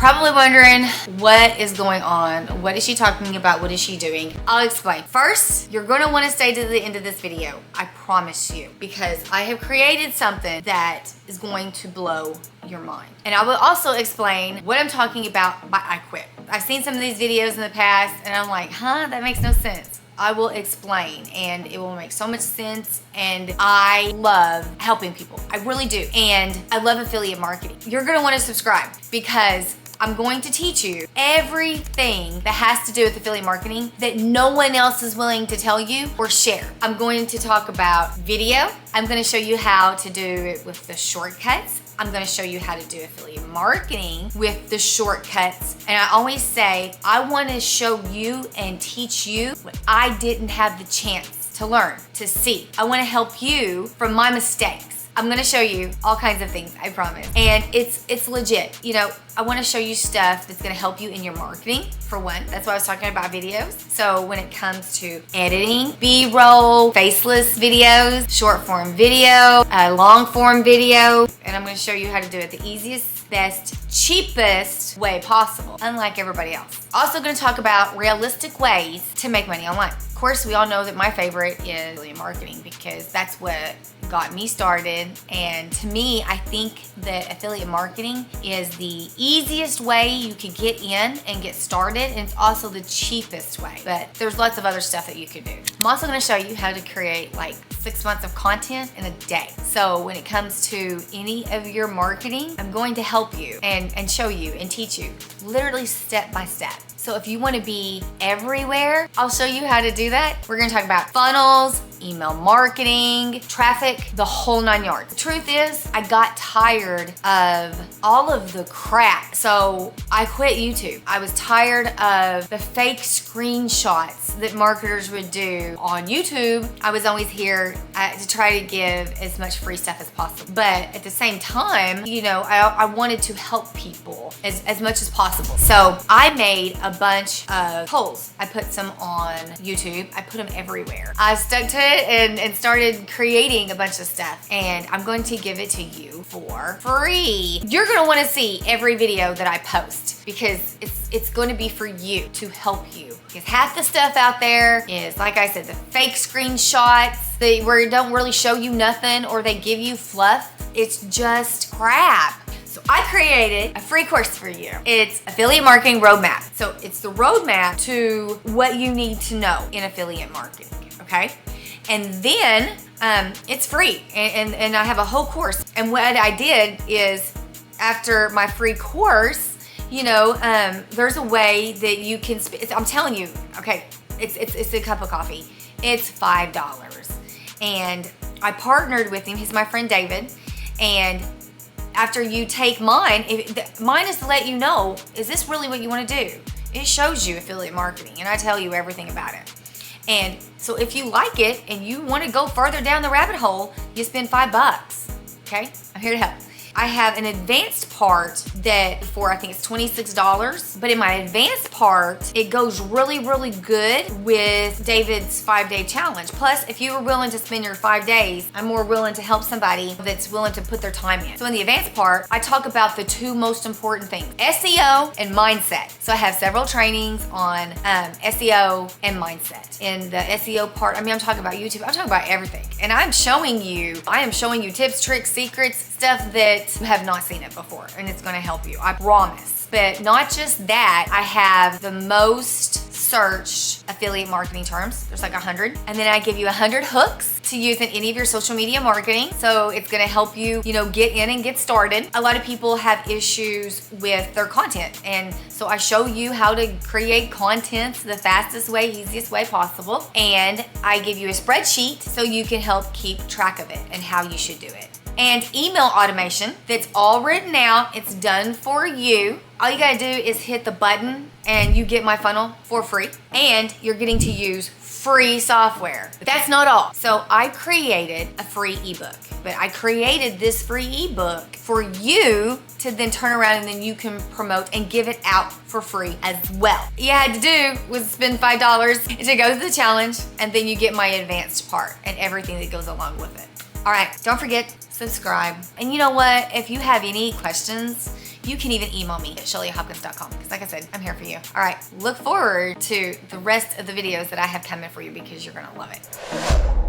probably wondering what is going on. What is she talking about? What is she doing? I'll explain. First, you're gonna wanna stay to the end of this video. I promise you, because I have created something that is going to blow your mind. And I will also explain what I'm talking about by I quit. I've seen some of these videos in the past and I'm like, that makes no sense. I will explain and it will make so much sense, and I love helping people. I really do. And I love affiliate marketing. You're gonna wanna subscribe because I'm going to teach you everything that has to do with affiliate marketing that no one else is willing to tell you or share. I'm going to talk about video. I'm gonna show you how to do it with the shortcuts. I'm gonna show you how to do affiliate marketing with the shortcuts. And I always say, I wanna show you and teach you what I didn't have the chance to learn, to see. I wanna help you from my mistakes. I'm gonna show you all kinds of things, I promise. And it's legit. You know, I wanna show you stuff that's gonna help you in your marketing, for one. That's why I was talking about videos. So when it comes to editing, B-roll, faceless videos, short form video, long form video, and I'm gonna show you how to do it the easiest, best, cheapest way possible, unlike everybody else. Also gonna talk about realistic ways to make money online. Of course, we all know that my favorite is affiliate marketing because that's what got me started. And to me, I think that affiliate marketing is the easiest way you can get in and get started, and it's also the cheapest way. But there's lots of other stuff that you can do. I'm also gonna show you how to create like 6 months of content in a day. So when it comes to any of your marketing, I'm going to help you and show you and teach you literally step by step. So if you want to be everywhere, I'll show you how to do that. We're going to talk about funnels, email marketing, traffic, the whole 9 yards. The truth is, I got tired of all of the crap. So I quit YouTube. I was tired of the fake screenshots that marketers would do on YouTube. I was always here to try to give as much free stuff as possible. But at the same time, you know, I wanted to help people as much as possible. So I made a bunch of polls. I put some on YouTube. I put them everywhere. I stuck to it and started creating a bunch of stuff, and I'm going to give it to you for free. You're gonna wanna see every video that I post because it's going to be for you, to help you. Because half the stuff out there is, like I said, the fake screenshots where it don't really show you nothing, or they give you fluff. It's just crap. So I created a free course for you. It's Affiliate Marketing Roadmap. So it's the roadmap to what you need to know in affiliate marketing, okay? And then it's free, and I have a whole course. And what I did is, after my free course, you know, there's a way that you can, I'm telling you, okay, it's a cup of coffee. It's $5. And I partnered with him. He's my friend David. And after you take mine, mine is to let you know, is this really what you want to do? It shows you affiliate marketing, and I tell you everything about it. And so if you like it and you want to go further down the rabbit hole, you spend $5, okay? I'm here to help. I have an advanced part that I think it's $26, but in my advanced part, it goes really, really good with David's 5-day challenge. Plus, if you were willing to spend your 5 days, I'm more willing to help somebody that's willing to put their time in. So in the advanced part, I talk about the two most important things, SEO and mindset. So I have several trainings on SEO and mindset. In the SEO part, I mean, I'm talking about YouTube, I'm talking about everything. And I am showing you tips, tricks, secrets, stuff that you have not seen it before, and it's gonna help you, I promise. But not just that, I have the most searched affiliate marketing terms. There's like 100. And then I give you 100 hooks to use in any of your social media marketing. So it's gonna help you, you know, get in and get started. A lot of people have issues with their content. And so I show you how to create content the fastest way, easiest way possible. And I give you a spreadsheet so you can help keep track of it and how you should do it. And email automation that's all written out. It's done for you. All you gotta do is hit the button and you get my funnel for free, and you're getting to use free software. But that's not all. So I created a free ebook, but I created this free ebook for you to then turn around and then you can promote and give it out for free as well. All you had to do was spend $5 to go to the challenge, and then you get my advanced part and everything that goes along with it. All right, don't forget, subscribe. And you know what? If you have any questions, you can even email me at shellyhopkins.com because like I said, I'm here for you. All right, look forward to the rest of the videos that I have coming for you because you're gonna love it.